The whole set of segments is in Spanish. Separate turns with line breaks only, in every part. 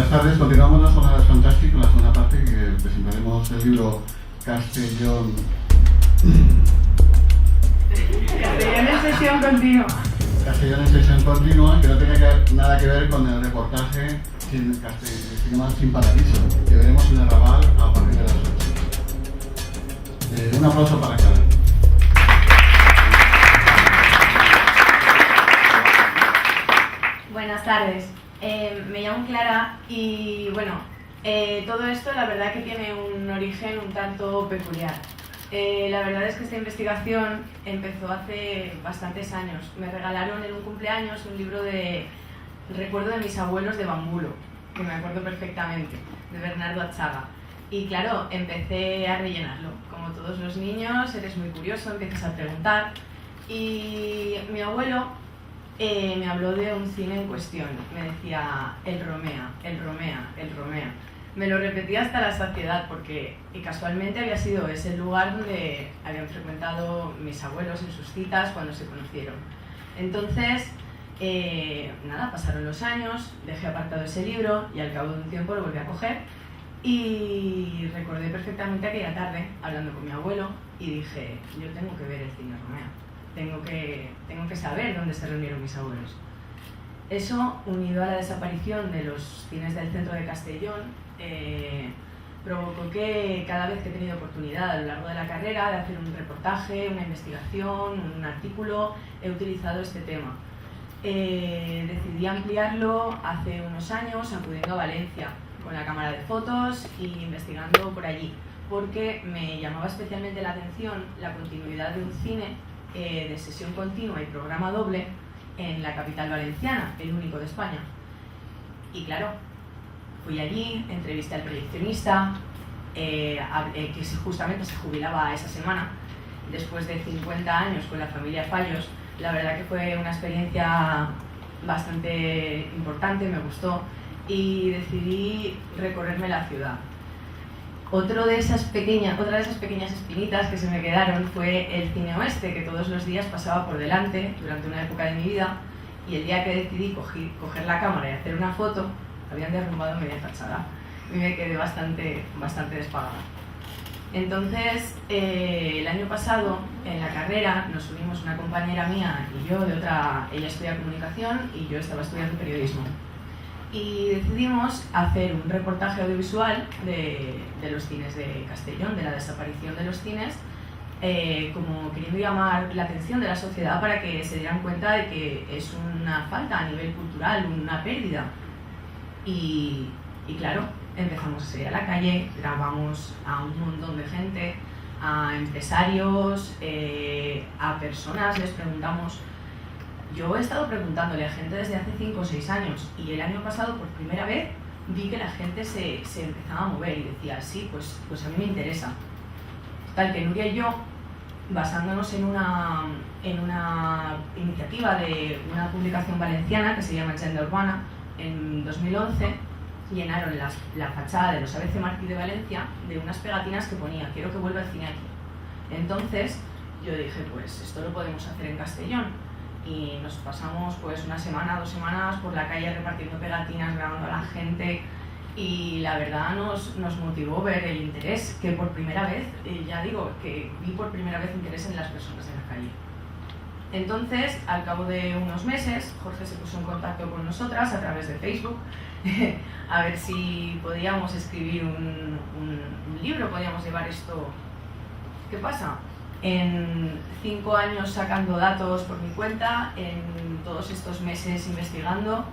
Buenas tardes, continuamos la zona de Fantástico, en la segunda parte que presentaremos el libro Castellón.
Castellón en sesión continua.
Castellón en sesión continua, que no tiene nada que ver con el reportaje Cinema sin Paradiso, que veremos en el Raval a partir de las 8. Un aplauso para cada.
Buenas tardes, me llamo Clara y bueno, todo esto la verdad que tiene un origen un tanto peculiar. La verdad es que esta investigación empezó hace bastantes años. Me regalaron en un cumpleaños un libro de recuerdo de mis abuelos de Bambulo, que me acuerdo perfectamente, de Bernardo Atxaga. Y claro, empecé a rellenarlo. Como todos los niños, eres muy curioso, empiezas a preguntar. Y mi abuelo me habló de un cine en cuestión. Me decía, el Romea, el Romea, el Romea. Me lo repetía hasta la saciedad porque casualmente había sido ese lugar donde habían frecuentado mis abuelos en sus citas cuando se conocieron. Entonces, nada, pasaron los años, dejé apartado ese libro y al cabo de un tiempo lo volví a coger y recordé perfectamente aquella tarde hablando con mi abuelo y dije, yo tengo que ver el cine Romea, tengo que saber dónde se reunieron mis abuelos. Eso, unido a la desaparición de los cines del centro de Castellón, provocó que cada vez que he tenido oportunidad a lo largo de la carrera de hacer un reportaje, una investigación, un artículo, he utilizado este tema. Decidí ampliarlo hace unos años acudiendo a Valencia con la cámara de fotos y investigando por allí, porque me llamaba especialmente la atención la continuidad de un cine de sesión continua y programa doble en la capital valenciana, el único de España. Y claro, fui allí, entrevisté al proyeccionista, que justamente se jubilaba esa semana, después de 50 años con la familia Fallos. La verdad que fue una experiencia bastante importante, me gustó, y decidí recorrerme la ciudad. Otra de esas pequeñas espinitas que se me quedaron fue el cine oeste, que todos los días pasaba por delante durante una época de mi vida, y el día que decidí coger la cámara y hacer una foto, habían derrumbado media fachada y me quedé bastante despagada. Entonces, el año pasado, en la carrera, nos unimos una compañera mía y yo de otra, ella estudia comunicación y yo estaba estudiando periodismo. Y decidimos hacer un reportaje audiovisual de los cines de Castellón, de la desaparición de los cines, como queriendo llamar la atención de la sociedad para que se dieran cuenta de que es una falta a nivel cultural, una pérdida. Y claro, empezamos a salir a la calle, grabamos a un montón de gente, a empresarios, a personas, les preguntamos. Yo he estado preguntándole a gente desde hace 5 o 6 años y el año pasado por primera vez vi que la gente se empezaba a mover y decía, sí, pues a mí me interesa. Tal que Nuria y yo, basándonos en una iniciativa de una publicación valenciana que se llama Agenda Urbana, en 2011 llenaron la fachada de los ABC Martí de Valencia de unas pegatinas que ponía quiero que vuelva el cine aquí. Entonces yo dije, pues esto lo podemos hacer en Castellón. Y nos pasamos pues una semana, 2 semanas por la calle repartiendo pegatinas, grabando a la gente y la verdad nos motivó ver el interés que por primera vez, ya digo, que vi por primera vez interés en las personas en la calle. Entonces, al cabo de unos meses, Jorge se puso en contacto con nosotras a través de Facebook a ver si podíamos escribir un libro, podíamos llevar esto. ¿Qué pasa? En 5 años sacando datos por mi cuenta, en todos estos meses investigando,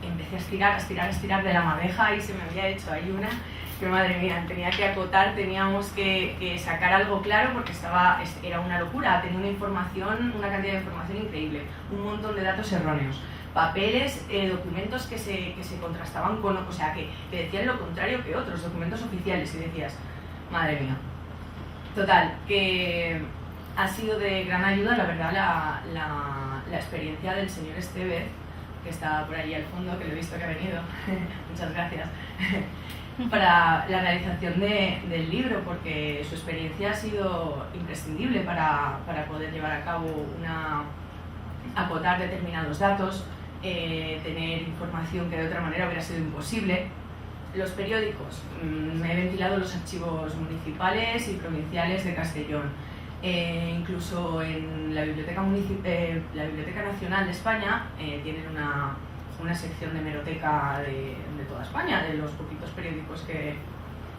empecé a estirar de la madeja y se me había hecho ahí una que madre mía, tenía que acotar, teníamos que sacar algo claro porque era una locura, tenía una cantidad de información increíble, un montón de datos erróneos, papeles, documentos que se contrastaban con, o sea, que decían lo contrario que otros, documentos oficiales y decías, madre mía. Total, que ha sido de gran ayuda, la verdad, la experiencia del señor Estevez, que está por allí al fondo, que lo he visto que ha venido, muchas gracias, para la realización del libro, porque su experiencia ha sido imprescindible para poder llevar a cabo acotar determinados datos tener información que de otra manera hubiera sido imposible. Los periódicos, me he ventilado los archivos municipales y provinciales de Castellón. Incluso en la Biblioteca Nacional de España tienen una sección de hemeroteca de toda España, de los poquitos periódicos que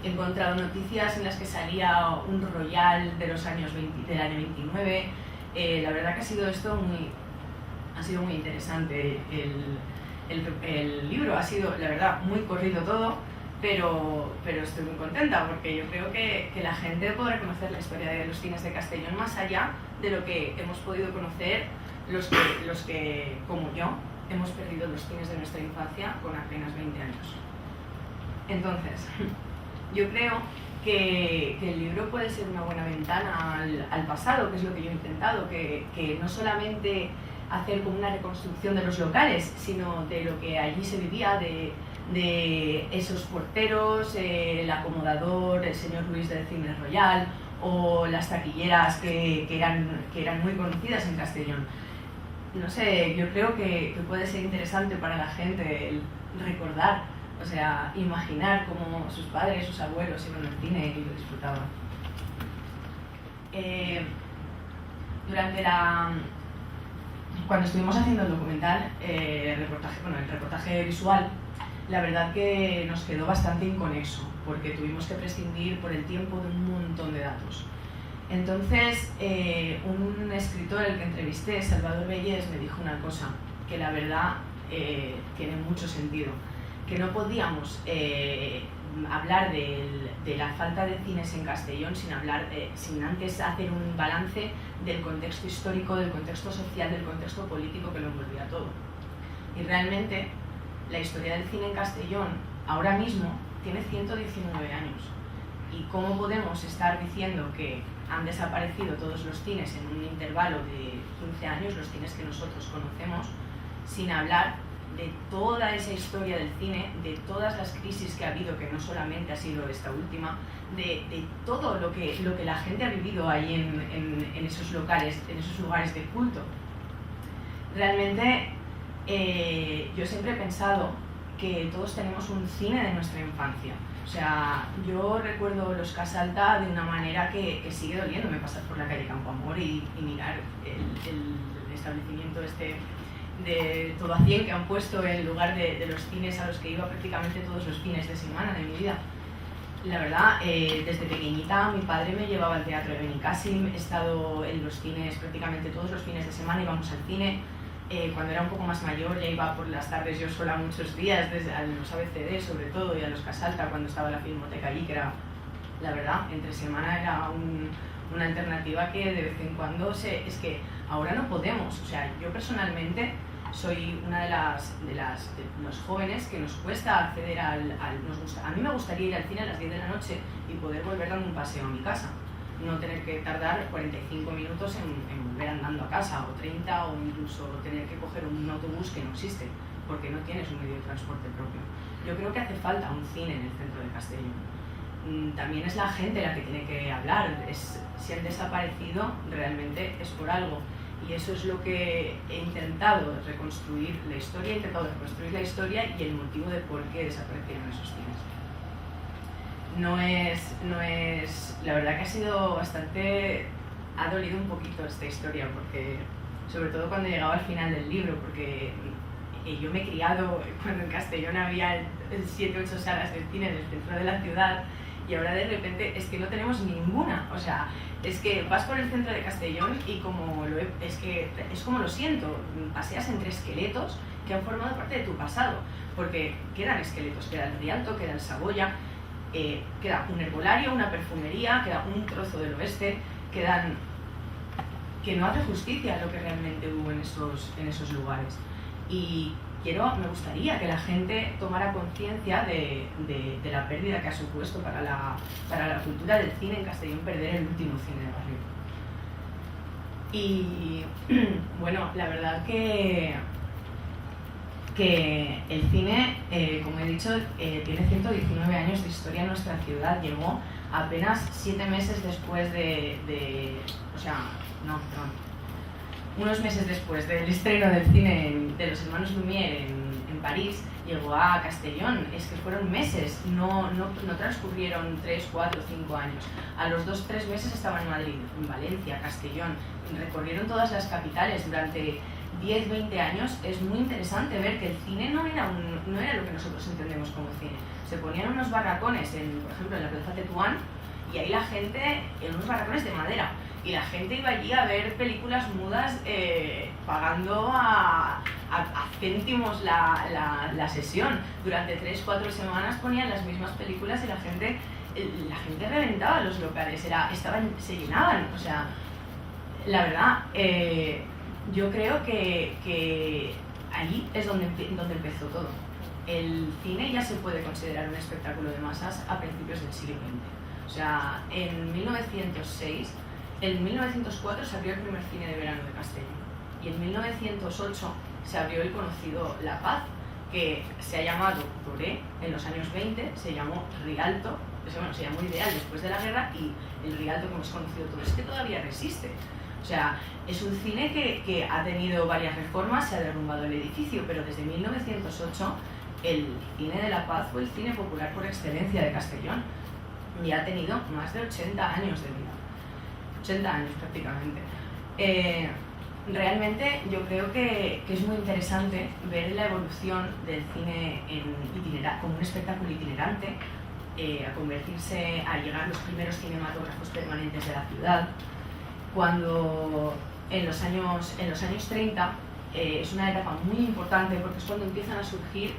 he encontrado noticias en las que salía un royal de los años del año 29. La verdad que ha sido esto muy interesante. El libro ha sido, la verdad, muy corrido todo, pero estoy muy contenta porque yo creo que la gente podrá conocer la historia de los cines de Castellón más allá de lo que hemos podido conocer los que, como yo, hemos perdido los cines de nuestra infancia con apenas 20 años. Entonces, yo creo que el libro puede ser una buena ventana al pasado, que es lo que yo he intentado, que no solamente hacer como una reconstrucción de los locales, sino de lo que allí se vivía, de esos porteros, el acomodador, el señor Luis del Cine Royal, o las taquilleras que eran muy conocidas en Castellón. No sé, yo creo que puede ser interesante para la gente el recordar, o sea, imaginar cómo sus padres, sus abuelos iban al cine y lo disfrutaban. Cuando estuvimos haciendo el documental, el reportaje visual, la verdad que nos quedó bastante inconexo, porque tuvimos que prescindir por el tiempo de un montón de datos. Entonces, un escritor al que entrevisté, Salvador Bellés, me dijo una cosa, que la verdad tiene mucho sentido, que no podíamos hablar de la falta de cines en Castellón sin antes hacer un balance del contexto histórico, del contexto social, del contexto político que lo envolvía todo. Y realmente, la historia del cine en Castellón, ahora mismo, tiene 119 años. ¿Y cómo podemos estar diciendo que han desaparecido todos los cines en un intervalo de 15 años, los cines que nosotros conocemos, sin hablar de toda esa historia del cine, de todas las crisis que ha habido, que no solamente ha sido esta última, de todo lo que la gente ha vivido ahí en esos locales, en esos lugares de culto? Realmente, yo siempre he pensado que todos tenemos un cine de nuestra infancia. O sea, yo recuerdo los Casalta de una manera que sigue doliéndome pasar por la calle Campo Amor y mirar el establecimiento de Todo a 100 que han puesto en lugar de los cines a los que iba prácticamente todos los fines de semana de mi vida. La verdad, desde pequeñita mi padre me llevaba al teatro de Benicàssim, he estado en los cines prácticamente todos los fines de semana, íbamos al cine. Cuando era un poco más mayor ya iba por las tardes yo sola muchos días, desde a los ABCD sobre todo y a los Casalta cuando estaba la Filmoteca allí, que era, la verdad, entre semana era una alternativa que de vez en cuando es que ahora no podemos. O sea, yo personalmente soy una de los jóvenes que nos cuesta acceder a mí me gustaría ir al cine a las 10 de la noche y poder volver dando un paseo a mi casa, no tener que tardar 45 minutos en volver andando a casa, o 30, o incluso tener que coger un autobús que no existe, porque no tienes un medio de transporte propio. Yo creo que hace falta un cine en el centro de Castellón. También es la gente la que tiene que hablar. Si han desaparecido, realmente es por algo. Y eso es lo que he intentado reconstruir la historia, y el motivo de por qué desaparecieron esos cines. La verdad que ha sido ha dolido un poquito esta historia, porque sobre todo cuando llegaba al final del libro, porque yo me he criado cuando en Castellón había 7 o 8 salas de cine en el centro de la ciudad, y ahora de repente es que no tenemos ninguna. O sea, es que vas por el centro de Castellón y es como lo siento, paseas entre esqueletos que han formado parte de tu pasado, porque quedan esqueletos, queda el Rialto, queda el Saboya, queda un herbolario, una perfumería, queda un trozo del oeste, que no hace justicia a lo que realmente hubo en esos lugares. Y me gustaría que la gente tomara conciencia de la pérdida que ha supuesto para la cultura del cine en Castellón perder el último cine de barrio. Y bueno, la verdad que el cine, como he dicho, tiene 119 años de historia en nuestra ciudad. Llegó apenas 7 meses después unos meses después del estreno del cine de los hermanos Lumière en París, llegó a Castellón. Es que fueron meses, no transcurrieron 3, 4, 5 años. A los 2, 3 meses estaba en Madrid, en Valencia, Castellón. Recorrieron todas las capitales durante 10, 20 años. Es muy interesante ver que el cine no era lo que nosotros entendemos como cine. Se ponían unos barracones, por ejemplo, en la Plaza Tetuán, y ahí la gente, en unos barracones de madera, y la gente iba allí a ver películas mudas pagando a céntimos la sesión. Durante 3, 4 semanas ponían las mismas películas y la gente reventaba los locales, se llenaban. O sea, la verdad, yo creo que allí es donde empezó todo. El cine ya se puede considerar un espectáculo de masas a principios del siglo XX. O sea, en 1904 se abrió el primer cine de verano de Castellón, y en 1908 se abrió el conocido La Paz, que se ha llamado Doré en los años 20, se llamó Rialto, se llamó Ideal después de la guerra, y el Rialto, como es conocido todo, es que todavía resiste. O sea, es un cine que ha tenido varias reformas, se ha derrumbado el edificio, pero desde 1908 el cine de La Paz fue el cine popular por excelencia de Castellón, y ha tenido más de 80 años de vida. 80 años prácticamente. Realmente yo creo que es muy interesante ver la evolución del cine como un espectáculo itinerante, a llegar los primeros cinematógrafos permanentes de la ciudad, cuando en los años 30 es una etapa muy importante, porque es cuando empiezan a surgir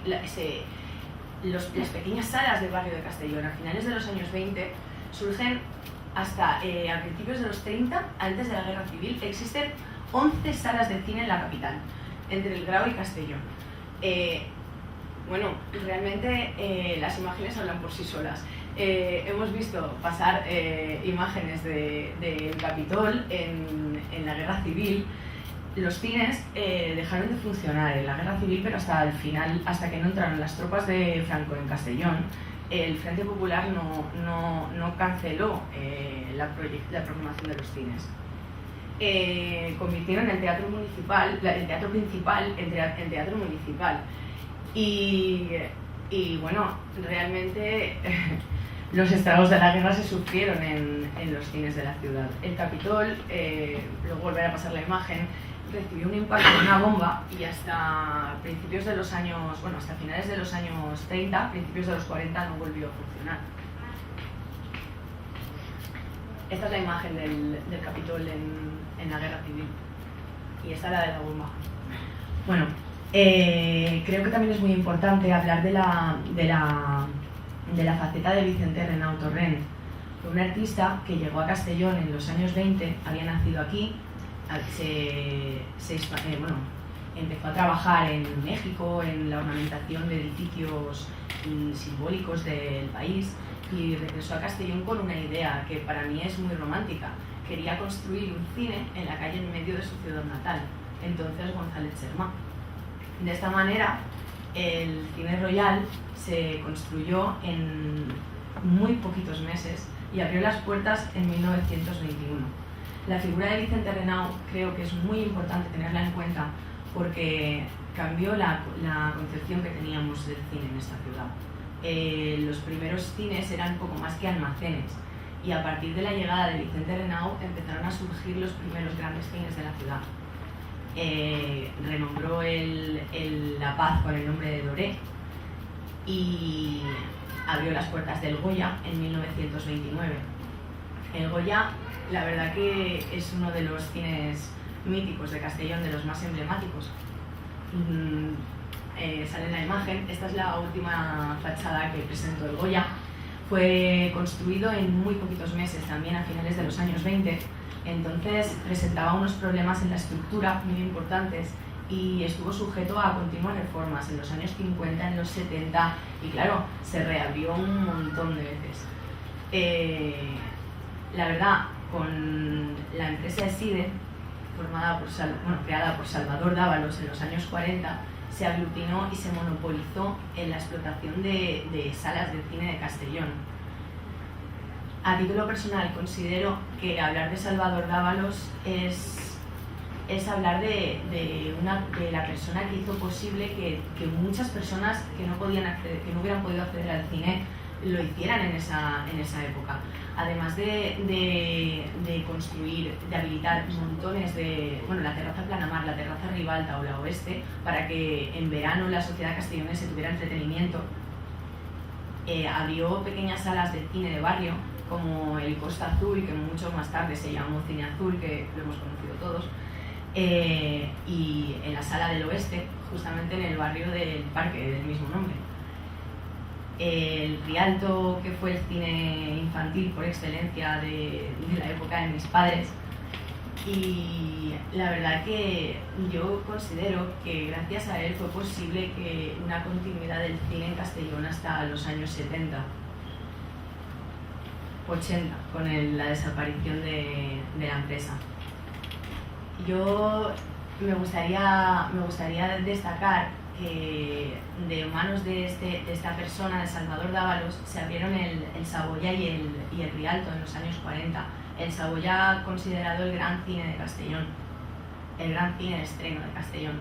las pequeñas salas del barrio de Castellón. A finales de los años 20 surgen, hasta a principios de los 30, antes de la Guerra Civil, existen 11 salas de cine en la capital, entre El Grao y Castellón. Bueno, realmente las imágenes hablan por sí solas. Hemos visto pasar imágenes del Capitol en la Guerra Civil. Los cines dejaron de funcionar en la Guerra Civil, pero hasta el final, hasta que no entraron las tropas de Franco en Castellón, el Frente Popular no canceló la programación de los cines. Convirtieron el teatro principal en teatro municipal. Y bueno, realmente los estragos de la guerra se sufrieron en los cines de la ciudad. El Capitol, luego volver a pasar la imagen, recibió un impacto de una bomba, y hasta principios de los años, hasta finales de los años 30, principios de los 40, no volvió a funcionar. Esta es la imagen del Capitol en la Guerra Civil, y esta es la de la bomba. Bueno, creo que también es muy importante hablar de la faceta de Vicente Renau Torrent. Fue un artista que llegó a Castellón en los años 20, había nacido aquí, empezó a trabajar en México en la ornamentación de edificios simbólicos del país, y regresó a Castellón con una idea que para mí es muy romántica. Quería construir un cine en la calle en medio de su ciudad natal, entonces González Sermá. De esta manera, el Cine Royal se construyó en muy poquitos meses y abrió las puertas en 1921. La figura de Vicente Renau creo que es muy importante tenerla en cuenta, porque cambió la concepción que teníamos del cine en esta ciudad. Los primeros cines eran poco más que almacenes, y a partir de la llegada de Vicente Renau empezaron a surgir los primeros grandes cines de la ciudad. Renombró La Paz con el nombre de Doré, y abrió las puertas del Goya en 1929. El Goya, la verdad que es uno de los cines míticos de Castellón, de los más emblemáticos. Sale en la imagen, esta es la última fachada que presentó el Goya. Fue construido en muy poquitos meses, también a finales de los años 20, entonces presentaba unos problemas en la estructura muy importantes, y estuvo sujeto a continuas reformas en los años 50, en los 70, y claro, se reabrió un montón de veces. La verdad, con la empresa ESIDE, creada por Salvador Dávalos en los años 40, se aglutinó y se monopolizó en la explotación de salas de cine de Castellón. A título personal, considero que hablar de Salvador Dávalos es es hablar de la persona que hizo posible que muchas personas que no hubieran podido acceder al cine lo hicieran en esa época. Además de construir, de habilitar montones de, la terraza Planamar, la terraza Ribalta o la Oeste, para que en verano la sociedad castellonense tuviera entretenimiento, abrió pequeñas salas de cine de barrio, como el Costa Azul, que mucho más tarde se llamó Cine Azul, que lo hemos conocido todos, y en la Sala del Oeste, justamente en el barrio del Parque, del mismo nombre. El Rialto, que fue el cine infantil por excelencia de la época de mis padres, y la verdad que yo considero que gracias a él fue posible que una continuidad del cine en Castellón hasta los años 70, 80, con la desaparición de la empresa. Yo me gustaría destacar que de manos de esta persona, de Salvador Dávalos, se abrieron el Saboya y el Rialto en los años 40. El Saboya considerado el gran cine de Castellón, el gran cine de estreno de Castellón.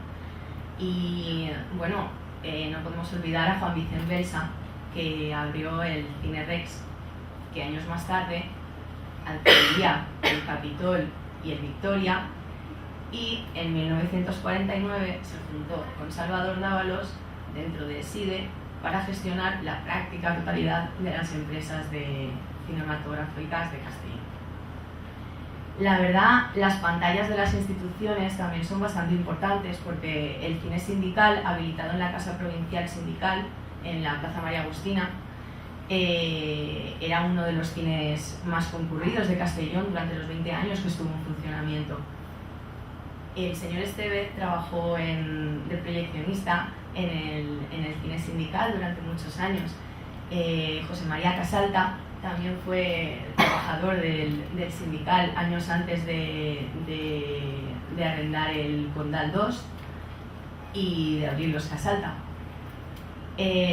Y bueno, no podemos olvidar a Juan Vicente Belsa, que abrió el Cine Rex, que años más tarde adquiriría el Capitol y el Victoria, y en 1949 se juntó con Salvador Dávalos dentro de SIDE para gestionar la práctica totalidad de las empresas cinematográficas de Castellón. La verdad, las pantallas de las instituciones también son bastante importantes, porque el cine sindical, habilitado en la Casa Provincial Sindical, en la Plaza María Agustina, era uno de los cines más concurridos de Castellón durante los 20 años que estuvo en funcionamiento. El señor Estevez trabajó de proyeccionista en el cine sindical durante muchos años. José María Casalta también fue trabajador del sindical años antes de arrendar el Condal 2 y de abrir los Casalta.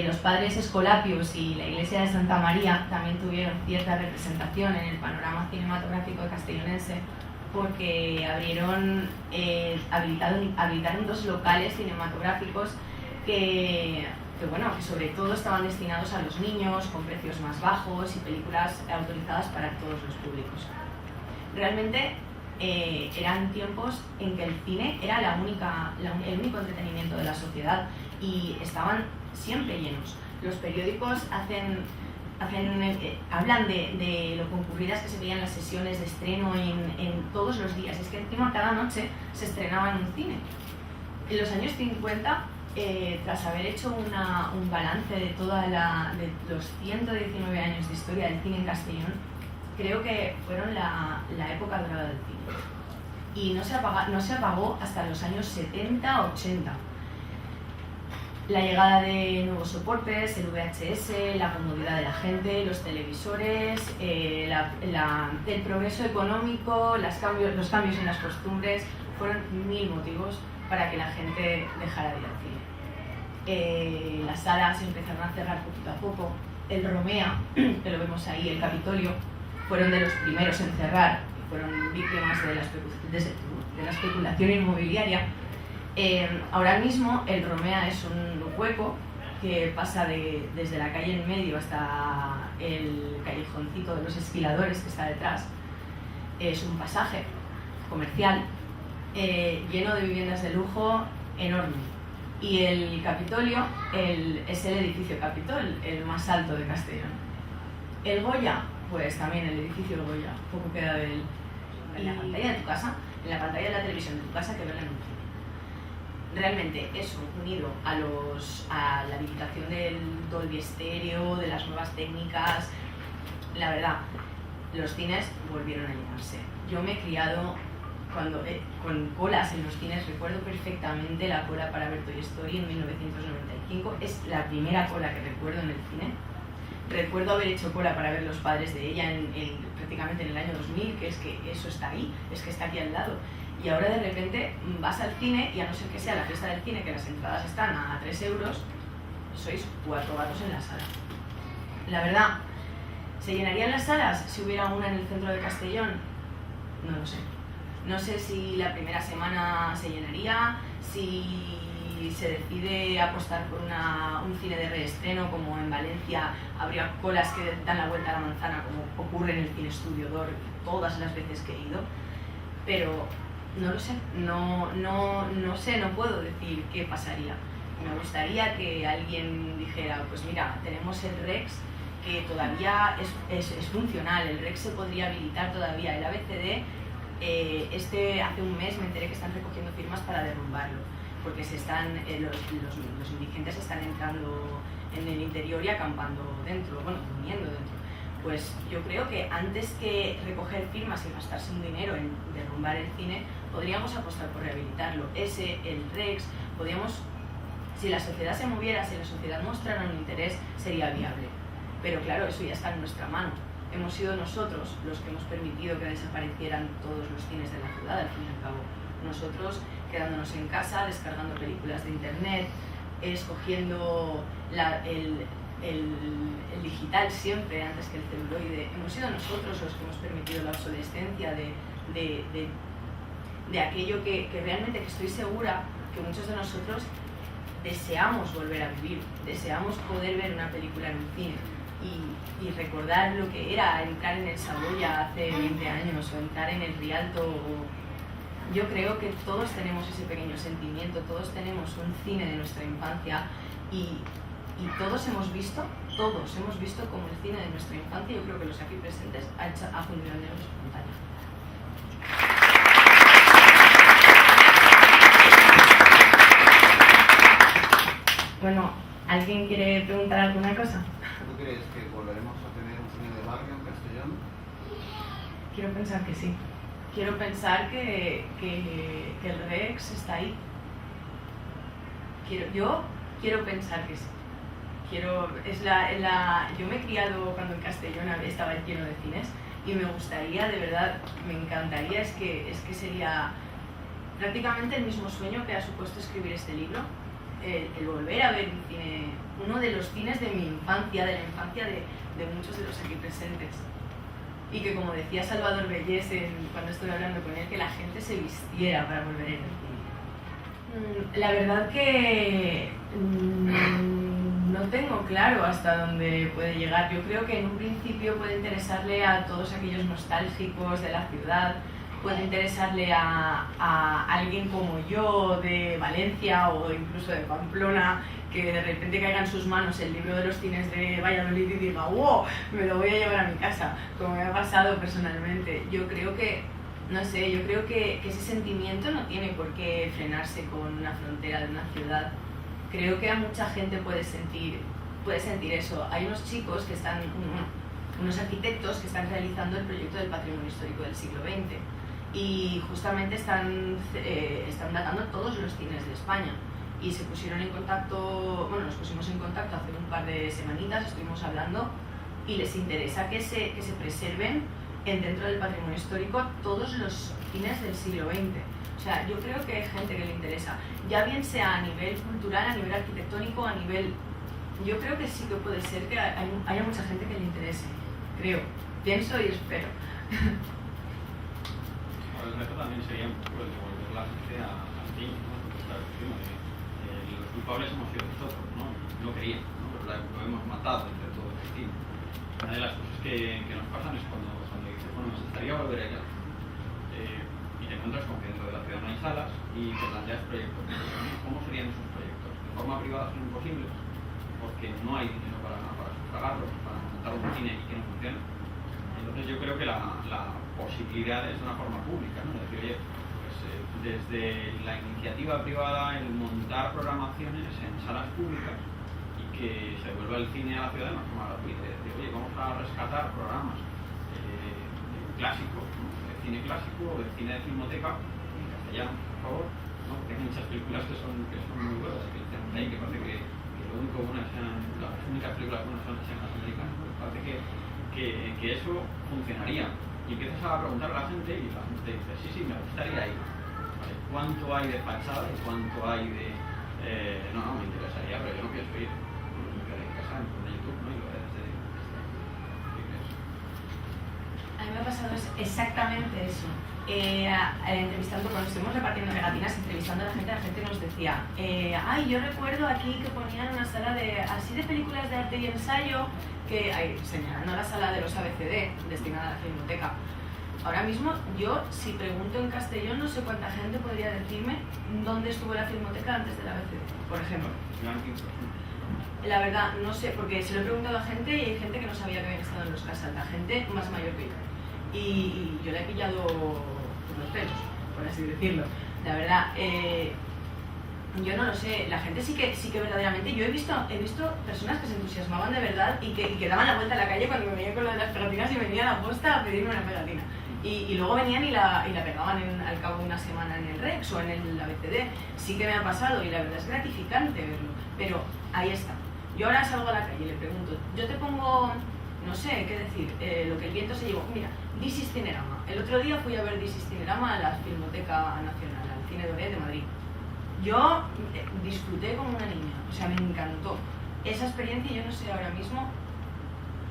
Los padres Escolapios y la iglesia de Santa María también tuvieron cierta representación en el panorama cinematográfico castellonense, porque habilitaron 2 locales cinematográficos que sobre todo estaban destinados a los niños, con precios más bajos y películas autorizadas para todos los públicos. Realmente eran tiempos en que el cine era el único entretenimiento de la sociedad, y estaban siempre llenos. Los periódicos hablan de lo concurridas que se veían las sesiones de estreno en todos los días. Es que encima cada noche se estrenaba en un cine. En los años 50, tras haber hecho un balance de los 119 años de historia del cine en Castellón, creo que fueron la época dorada del cine. Y no se apagó hasta los años 70-80. La llegada de nuevos soportes, el VHS, la comodidad de la gente, los televisores, el progreso económico, los cambios en las costumbres, fueron 1000 motivos para que la gente dejara de ir al cine. Las salas empezaron a cerrar poquito a poco. El Romea, que lo vemos ahí, el Capitolio, fueron de los primeros en cerrar y fueron víctimas de la especulación inmobiliaria. Ahora mismo el Romea es un hueco que pasa desde la calle en medio hasta el callejoncito de los esquiladores que está detrás. Es un pasaje comercial lleno de viviendas de lujo enorme. Y el Capitolio es el edificio Capitol, el más alto de Castellón. El Goya, pues también el edificio Goya, poco queda de él. En la pantalla de tu casa, en la pantalla de la televisión de tu casa, que verla en un cine. Realmente eso, unido a la habilitación del Dolby Estéreo, de las nuevas técnicas, la verdad, los cines volvieron a llenarse. Yo me he criado con colas en los cines. Recuerdo perfectamente la cola para ver Toy Story en 1995, es la primera cola que recuerdo en el cine. Recuerdo haber hecho cola para ver Los padres de ella prácticamente en el año 2000, que es que eso está ahí, es que está aquí al lado. Y ahora de repente vas al cine y, a no ser que sea la fiesta del cine, que las entradas están a 3 euros, sois 4 gatos en la sala. La verdad, ¿se llenarían las salas si hubiera una en el centro de Castellón? No lo sé. No sé si la primera semana se llenaría, si se decide apostar por un cine de reestreno, como en Valencia habría colas que dan la vuelta a la manzana, como ocurre en el Cine Estudio Dor todas las veces que he ido, pero no lo sé, no sé, no puedo decir qué pasaría. Me gustaría que alguien dijera, pues mira, tenemos el Rex, que todavía es funcional, el Rex se podría habilitar todavía, el ABCD, hace un mes me enteré que están recogiendo firmas para derrumbarlo, porque los indigentes están entrando en el interior y acampando dentro, bueno, durmiendo dentro. Pues yo creo que antes que recoger firmas y gastarse un dinero en derrumbar el cine, podríamos apostar por rehabilitarlo. El Rex, si la sociedad se moviera, si la sociedad mostrara un interés, sería viable. Pero claro, eso ya está en nuestra mano. Hemos sido nosotros los que hemos permitido que desaparecieran todos los cines de la ciudad, al fin y al cabo. Nosotros quedándonos en casa, descargando películas de internet, escogiendo el digital siempre antes que el celuloide. Hemos sido nosotros los que hemos permitido la obsolescencia de aquello que realmente, que estoy segura que muchos de nosotros deseamos volver a vivir, deseamos poder ver una película en un cine y recordar lo que era entrar en el Saboya hace 20 años o entrar en el Rialto. Yo creo que todos tenemos ese pequeño sentimiento, todos tenemos un cine de nuestra infancia y todos hemos visto como el cine de nuestra infancia, yo creo que los aquí presentes, ha fundido en negro espontáneo. Bueno, ¿alguien quiere preguntar alguna cosa?
¿Tú crees que volveremos a tener un cine de barrio en Castellón?
Quiero pensar que sí. Quiero pensar que el Rex está ahí. Yo quiero pensar que sí. Yo me he criado cuando en Castellón estaba lleno de cines y me gustaría, de verdad, me encantaría, es que sería prácticamente el mismo sueño que ha supuesto escribir este libro, el volver a ver un cine, uno de los cines de mi infancia, de la infancia de muchos de los aquí presentes. Y que, como decía Salvador Bellés cuando estuve hablando con él, que la gente se vistiera para volver a ir al cine. La verdad que no tengo claro hasta dónde puede llegar. Yo creo que en un principio puede interesarle a todos aquellos nostálgicos de la ciudad, puede interesarle a alguien como yo de Valencia o incluso de Pamplona, que de repente caiga en sus manos el libro de los cines de Valladolid y diga ¡wow! Me lo voy a llevar a mi casa, como me ha pasado personalmente. Yo creo que, no sé, yo creo que ese sentimiento no tiene por qué frenarse con una frontera de una ciudad. Creo que a mucha gente puede sentir eso. Hay unos chicos que están, unos arquitectos que están realizando el proyecto del patrimonio histórico del siglo XX y justamente están datando todos los cines de España. Y se pusieron en contacto, bueno, nos pusimos en contacto hace un par de semanitas, estuvimos hablando y les interesa que se preserven dentro del patrimonio histórico todos los cines del siglo XX. O sea, yo creo que hay gente que le interesa, ya bien sea a nivel cultural, a nivel arquitectónico, a nivel... Yo creo que sí que puede ser que haya mucha gente que le interese, creo, pienso y espero.
El reto también sería un poco el devolver la gente al cine, ¿no? Porque claro, los culpables hemos sido nosotros, ¿no? No queríamos, ¿no? Pero lo hemos matado entre todo el cine. Una de las cosas que nos pasan es cuando dices, bueno, me gustaría volver allá. Y te encuentras con que dentro de la ciudad no hay salas y te planteas proyectos. ¿Cómo serían esos proyectos? De forma privada son imposibles porque no hay dinero para sufragarlos, para montar un cine y que no funcione. Entonces yo creo que la posibilidad es de una forma pública, ¿no? Es decir, oye, pues, desde la iniciativa privada, el montar programaciones en salas públicas y que se vuelva el cine a la ciudad de una forma gratuita. Es decir, oye, vamos a rescatar programas clásicos, ¿no? De cine clásico o de cine de filmoteca en castellano, por favor, ¿no? Porque hay muchas películas que son muy buenas y que tenemos ahí, que parece que lo único bueno sean, las únicas películas buenas son las americanas, pues parece que eso funcionaría. Y empiezas a preguntar a la gente y la gente te dice, sí, me gustaría ir. ¿Vale? ¿Cuánto hay de fachada y cuánto hay de... no, me interesaría, pero yo no pienso ir. Me quedaré en casa, en YouTube, ¿no? Y lo haré desde
A mí mí me ha pasado es exactamente eso. Entrevistando, cuando estuvimos repartiendo pegatinas, entrevistando a la gente nos decía, ay, yo recuerdo aquí que ponían una sala así de películas de arte y ensayo, señalando la sala de los ABCD, destinada a la Filmoteca. Ahora mismo, yo, si pregunto en Castellón, no sé cuánta gente podría decirme dónde estuvo la Filmoteca antes de la ABCD, por ejemplo. La verdad, no sé, porque se lo he preguntado a gente y hay gente que no sabía que habían estado en los Casals, la gente más mayor que yo. Y yo le he pillado los pelos, por así decirlo. La verdad, yo no lo sé, la gente sí que verdaderamente, yo he visto personas que se entusiasmaban de verdad y que daban la vuelta a la calle cuando me venían con lo de las pegatinas y venían a posta a pedirme una pegatina. Y luego venían y la pegaban al cabo de una semana en el Rex o en el ABCD. Sí que me ha pasado y la verdad es gratificante verlo, pero ahí está. Yo ahora salgo a la calle y le pregunto, yo te pongo, no sé qué decir, lo que el viento se llevó. Mira, This is Cinerama. El otro día fui a ver This is Cinerama a la Filmoteca Nacional, al Cine Doré de Madrid. Yo disfruté como una niña, o sea, me encantó esa experiencia. Yo no sé ahora mismo,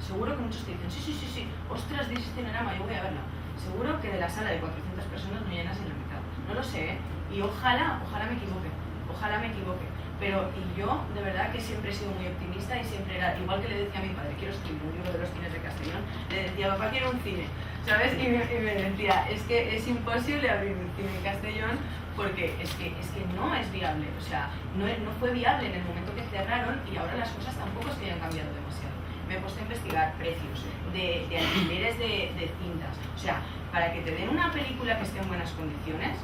seguro que muchos te dicen, sí, ostras, This is Cinerama, yo voy a verla. Seguro que de la sala de 400 personas no llenas en la mitad, no lo sé, ¿eh? Y ojalá me equivoque, pero yo de verdad que siempre he sido muy optimista y siempre era, igual que le decía a mi padre, quiero escribir un libro de los cines de Castellón, le decía, papá, quiero un cine, ¿sabes? Y me decía, es que es imposible abrir un cine en Castellón porque es que no es viable, o sea, no fue viable en el momento que cerraron y ahora las cosas tampoco es que hayan cambiado demasiado. Me he puesto a investigar precios de alquileres de cintas. O sea, para que te den una película que esté en buenas condiciones,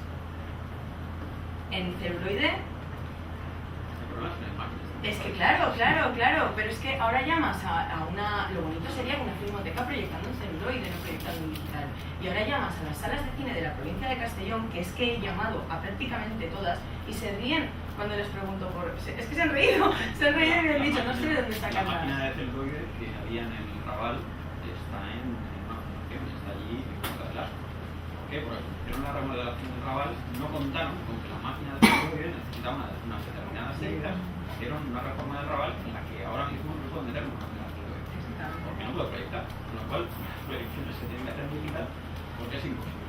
en celuloide, es que claro, pero es que ahora llamas a una... Lo bonito sería una filmoteca proyectando en celuloide, no proyectando en digital. Y ahora llamas a las salas de cine de la provincia de Castellón, que es que he llamado a prácticamente todas, y se ríen cuando les pregunto por... Es que se han reído y me han dicho, no sé de dónde sacan
la máquina de celuloide que había en el Raval está en una fundación, está allí en Costa del Asco. ¿Por qué? Porque hicieron la remodelación del Raval, no contaron con que la máquina de celuloide necesitaba unas determinadas medidas. Hicieron una reforma del Raval en la que ahora mismo no pueden meter una máquina de celuloide, porque no puedo proyectar, con lo cual las proyecciones se tienen que hacer digital porque es imposible.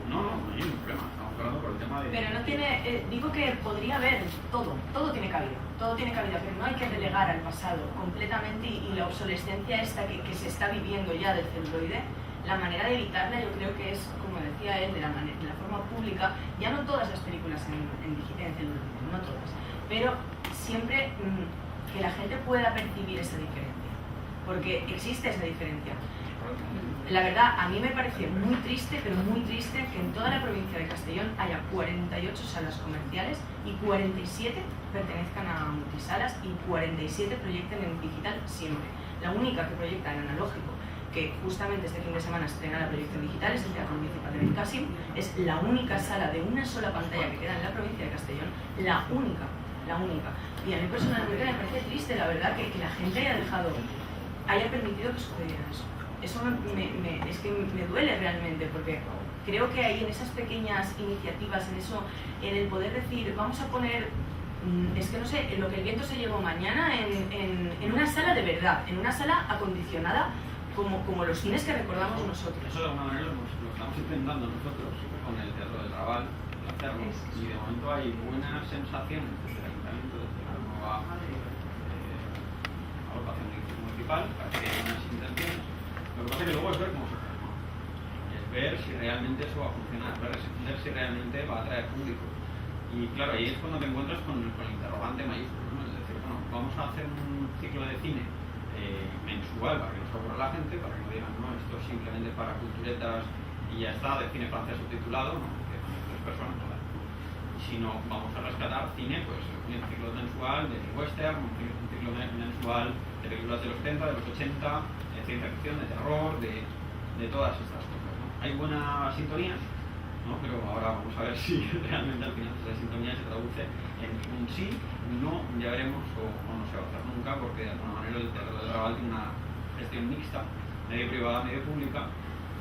No hay ningún problema, estamos hablando por el tema de...
Pero no tiene, digo que podría haber todo tiene cabida, pero no hay que relegar al pasado completamente y la obsolescencia esta que se está viviendo ya del celuloide, la manera de evitarla yo creo que es, como decía él, de la forma pública, ya no todas las películas en celuloide, no todas, pero siempre que la gente pueda percibir esa diferencia, porque existe esa diferencia. La verdad, a mí me parece muy triste, pero muy triste, que en toda la provincia de Castellón haya 48 salas comerciales y 47 pertenezcan a multisalas y 47 proyecten en digital siempre. La única que proyecta en analógico, que justamente este fin de semana estrena la proyección digital, es el Teatro Municipal de Benicàssim. Es la única sala de una sola pantalla que queda en la provincia de Castellón, la única. Y a mí personalmente me parece triste, la verdad, que la gente haya permitido que sucediera eso. Eso es que me duele realmente, porque creo que ahí en esas pequeñas iniciativas, en el poder decir, vamos a poner, es que no sé, lo que el viento se llevó mañana en una sala de verdad, en una sala acondicionada, como los cines que recordamos nosotros.
Eso de alguna manera lo estamos intentando nosotros con el Teatro del Raval, hacerlo, y de momento hay buenas sensaciones desde el Ayuntamiento, desde la nueva agrupación municipal, parece que hay unas intenciones. Lo que pasa es que luego es ver cómo se transforma. Es ver si realmente eso va a funcionar, ver si realmente va a atraer público. Y claro, ahí es cuando te encuentras con el interrogante mayúsculo, ¿no? Es decir, bueno, vamos a hacer un ciclo de cine mensual para que nos aburra la gente, para que no digan, no, esto es simplemente para culturetas y ya está, de cine francés subtitulado, no, que son 3 personas, ¿no? Sino vamos a rescatar cine, pues un ciclo mensual de western, un ciclo mensual de películas de los 70, de los 80, de ciencia ficción, de terror, de todas estas cosas, ¿no? Hay buenas sintonías, ¿no? Pero ahora vamos a ver si realmente al final esa sintonía se traduce en un sí, un no, ya veremos, o no se va a hacer nunca, porque de alguna manera el Teatro del Raval tiene una gestión mixta, medio privada, medio pública,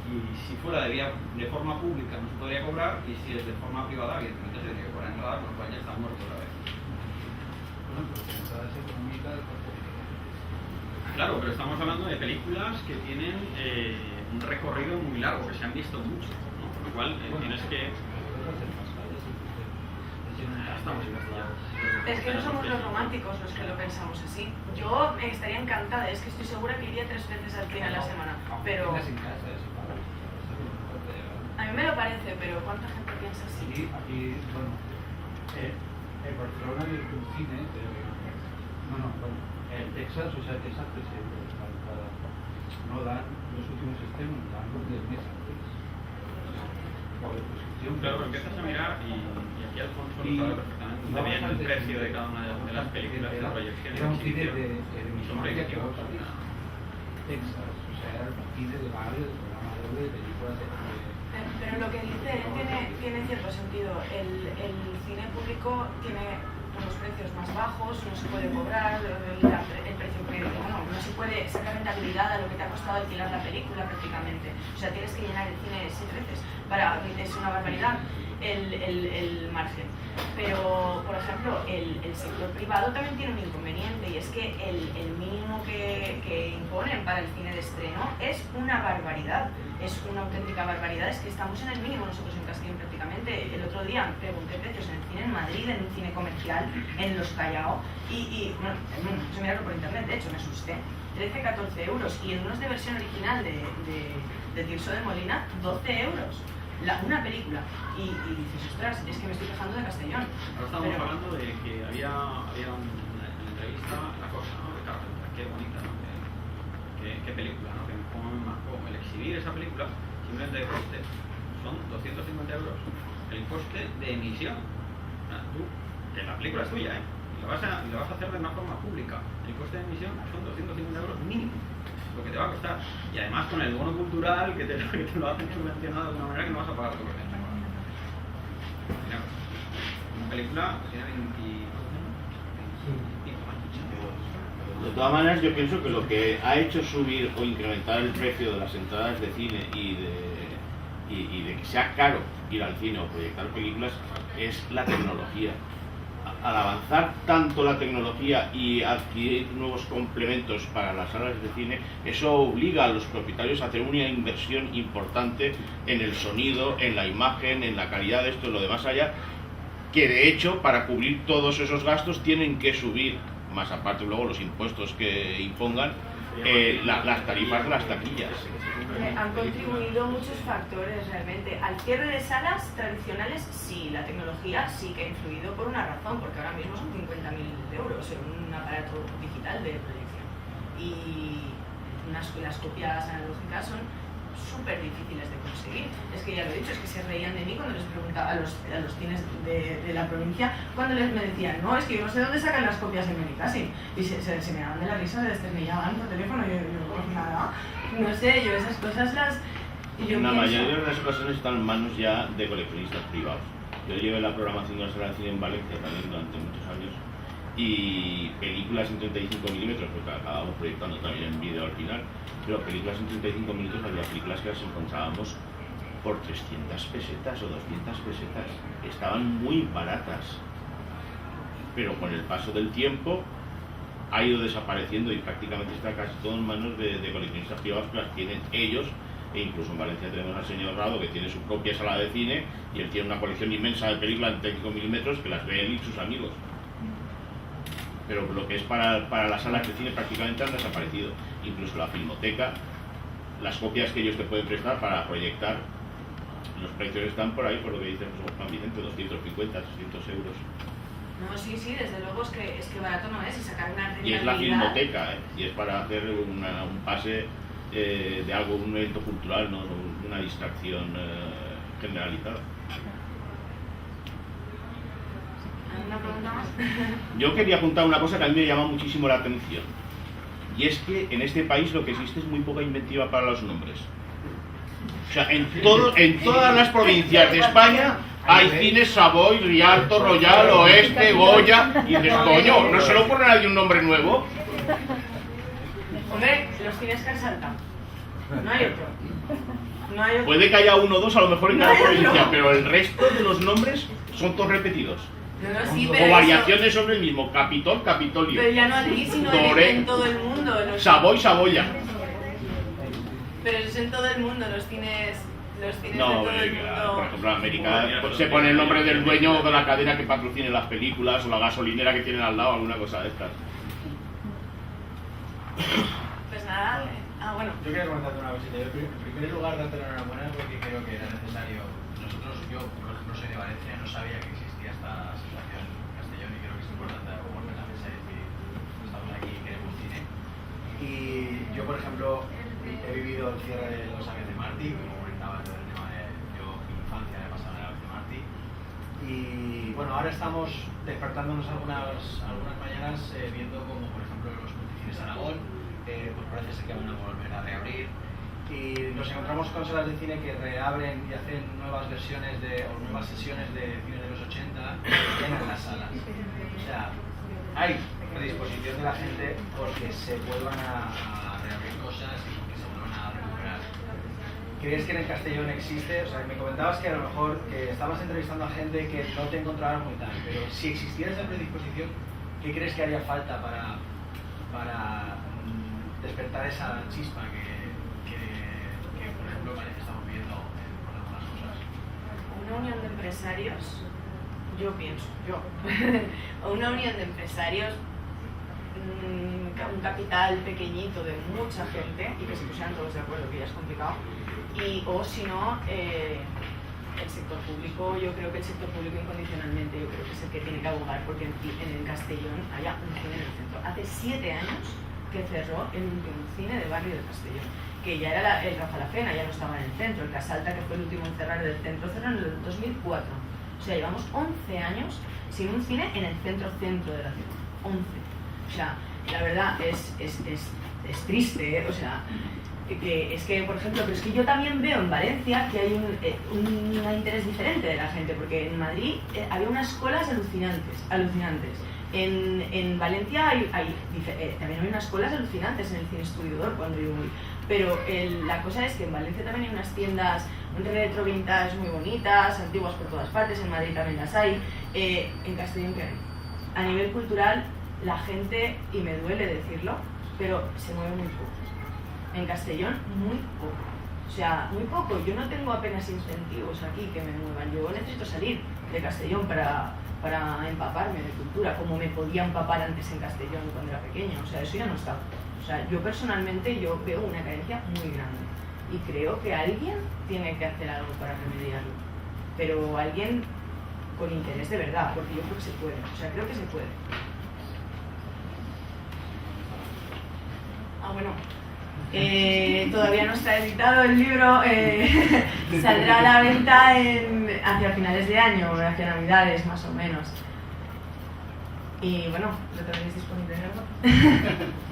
y si fuera de forma pública no se podría cobrar, y si es de forma privada, evidentemente se tendría que cobrar entrada, con lo cual ya está muerto otra vez.
Bueno, pero entradas económicas,
Claro, pero estamos hablando de películas que tienen un recorrido muy largo, que se han visto mucho, ¿no? Con lo cual tienes que... Estamos investigados.
Es que no somos los románticos los que lo pensamos así. Yo estaría encantada, es que estoy segura que iría 3 veces al cine a la semana, pero... A mí me lo parece, pero ¿cuánta gente piensa así?
Aquí, bueno, en Barcelona hay un cine, en Texas, o sea, Texas, no dan los últimos estrenos, dan los 10 meses antes. Por exposición.
Claro, pero empiezas a mirar y aquí Alfonso lo sabe perfectamente. Te viene el precio de cada una de las películas, de la proyección,
era un cine de
son proyectivos.
Texas, o sea, era un cine de barrio, de programa de películas de...
Pero lo que dice tiene cierto sentido. El cine público tiene unos precios más bajos, no se puede cobrar el precio que no se puede sacar rentabilidad a lo que te ha costado alquilar la película prácticamente. O sea, tienes que llenar el cine 7 veces. Es una barbaridad el margen. Pero, por ejemplo, el sector privado también tiene un inconveniente, y es que el mínimo que imponen para el cine de estreno es una barbaridad. Es una auténtica barbaridad, es que estamos en el mínimo nosotros en Castellón prácticamente. El otro día pregunté precios en el cine en Madrid, en un cine comercial, en Los Callao, y bueno, no sé mirarlo por internet, de hecho me asusté. 13-14 euros, y en unos de versión original de Tirso de Molina, 12 euros. Una película. Y dices, ostras, es que me estoy quejando de Castellón.
Ahora estamos hablando de que había una entrevista, la cosa, ¿no? De Carpenter, qué bonita, ¿no? Qué película, ¿no? Que cómo me marcó. El exhibir esa película, simplemente de coste, son 250 euros. El coste de emisión. Tú, que la película es tuya, ¿eh? Y lo vas a hacer de una forma pública. El coste de emisión son 250 euros mínimo. Lo que te va a costar, y además con el bono cultural que te lo hacen subvencionado de una manera que no vas a pagar todo lo que tienes. Mira, una película que tiene 25 años.
De todas maneras, yo pienso que lo que ha hecho subir o incrementar el precio de las entradas de cine y de que sea caro ir al cine o proyectar películas es la tecnología. Al avanzar tanto la tecnología y adquirir nuevos complementos para las salas de cine, eso obliga a los propietarios a hacer una inversión importante en el sonido, en la imagen, en la calidad de esto y lo demás allá, que de hecho para cubrir todos esos gastos tienen que subir, más aparte luego los impuestos que impongan, las tarifas de las taquillas.
Han contribuido muchos factores realmente. Al cierre de salas tradicionales, sí, la tecnología sí que ha influido por una razón, porque ahora mismo son 50.000 euros en un aparato digital de proyección. Y las copias analógicas son súper difíciles de conseguir. Es que ya lo he dicho, es que se reían de mí cuando les preguntaba a los cines de la provincia, cuando me decían, no, es que yo no sé dónde sacan las copias en Benicassim. Y se me daban de la risa, se desternillaban por teléfono, yo no conozco nada. No sé, yo esas cosas las...
La mayoría de las ocasiones están en manos ya de coleccionistas privados. Yo llevé la programación de la sala de cine en Valencia también durante muchos años, y películas en 35 milímetros, porque acabamos proyectando también en vídeo al final, pero películas en 35 minutos había películas que las encontrábamos por 300 pesetas o 200 pesetas. Estaban muy baratas, pero con el paso del tiempo ha ido desapareciendo y prácticamente está casi todo en manos de coleccionistas privados que las tienen ellos. E incluso en Valencia tenemos al señor Rado, que tiene su propia sala de cine y él tiene una colección inmensa de películas en 35 milímetros que las ve él y sus amigos. Pero lo que es para las salas de cine prácticamente han desaparecido. Incluso la filmoteca, las copias que ellos te pueden prestar para proyectar, los precios están por ahí, por lo que dice Juan Vicente, 250, 300 euros.
No, sí, desde luego es que barato no es, y sacar una rentabilidad...
Y es la filmoteca, y es para hacer un pase de algo, un evento cultural, no una distracción generalizada.
¿Alguna pregunta más?
Yo quería apuntar una cosa que a mí me llama muchísimo la atención, y es que en este país lo que existe es muy poca inventiva para los nombres. O sea, en todas las provincias de España hay cines Savoy, Rialto, Royal, Oeste, Goya, y dices, coño, ¿no se le ocurre a nadie un nombre nuevo?
Hombre, los cines que han saltado. No hay otro.
Puede que haya uno o dos a lo mejor en cada provincia, pero el resto de los nombres son todos repetidos.
No, sí,
O
pero
variaciones sobre el mismo, Capitol, Capitolio.
Pero ya no aquí, sino
Doré.
en todo el mundo.
Savoy, Saboya.
Pero eso es en todo el mundo, los cines de
No,
todo el
por
mundo.
ejemplo, en América se pone el nombre del dueño de la cadena que patrocine las películas o la gasolinera que tienen al lado, alguna cosa de estas.
Pues nada, bueno.
Yo quería comentarte una cosita. Yo, en primer lugar, darte la enhorabuena porque creo que era necesario. Yo, por ejemplo, soy de Valencia, no sabía que existía esta situación en Castellón y creo que es importante ponerme en la mesa y decir, estamos aquí y queremos cine. Y yo, por ejemplo, he vivido el cierre de Los Ángeles de Martí, como comentaba todo el tema de yo, mi infancia me he pasado en el de Martí. Y bueno, ahora estamos despertándonos algunas mañanas viendo como, por ejemplo, los multicines Aragón, pues parece ser que van a volver a reabrir. Y nos encontramos con salas de cine que reabren y hacen nuevas versiones o nuevas sesiones de cine de los 80 en las salas. O sea, hay predisposición de la gente porque se vuelvan a reabrir cosas y porque se vuelvan a recuperar. ¿Crees que en el Castellón existe? O sea, me comentabas que a lo mejor que estabas entrevistando a gente que no te encontraba muy tal, pero si existiera esa predisposición, ¿qué crees que haría falta para despertar esa chispa que por ejemplo, estamos viendo por algunas cosas?
Una unión de empresarios, yo pienso, o una unión de empresarios, un capital pequeñito de mucha gente y que se pusieran todos de acuerdo, que ya es complicado, o si no, el sector público. Yo creo que el sector público incondicionalmente, yo creo que es el que tiene que abogar porque en el Castellón haya un cine en el centro. Hace 7 años que cerró el último cine de barrio de Castellón, que ya era el Rafa la Fena, ya no estaba en el centro. El Casalta, que fue el último en cerrar del centro, cerró en el 2004. O sea, llevamos 11 años sin un cine en el centro de la ciudad. 11. O sea, la verdad es triste, ¿eh? O sea, es que, por ejemplo, pero es que yo también veo en Valencia que hay un interés diferente de la gente, porque en Madrid había unas colas alucinantes. En Valencia también hay unas colas alucinantes en el cine Estudiador cuando yo voy. Pero la cosa es que en Valencia también hay unas tiendas retro vintage muy bonitas, antiguas por todas partes, en Madrid también las hay. En Castellón, ¿qué hay? A nivel cultural, la gente, y me duele decirlo, pero se mueve muy poco. En Castellón, muy poco. O sea, muy poco. Yo no tengo apenas incentivos aquí que me muevan. Yo necesito salir de Castellón para empaparme de cultura, como me podía empapar antes en Castellón cuando era pequeña. O sea, eso ya no está. O sea, yo personalmente veo una carencia muy grande y creo que alguien tiene que hacer algo para remediarlo, pero alguien con interés de verdad, porque yo creo que se puede. O sea, creo que se puede. Bueno, todavía no está editado el libro, saldrá a la venta hacia finales de año, hacia Navidades más o menos. Y bueno, ¿lo tenéis disponible, ¿no?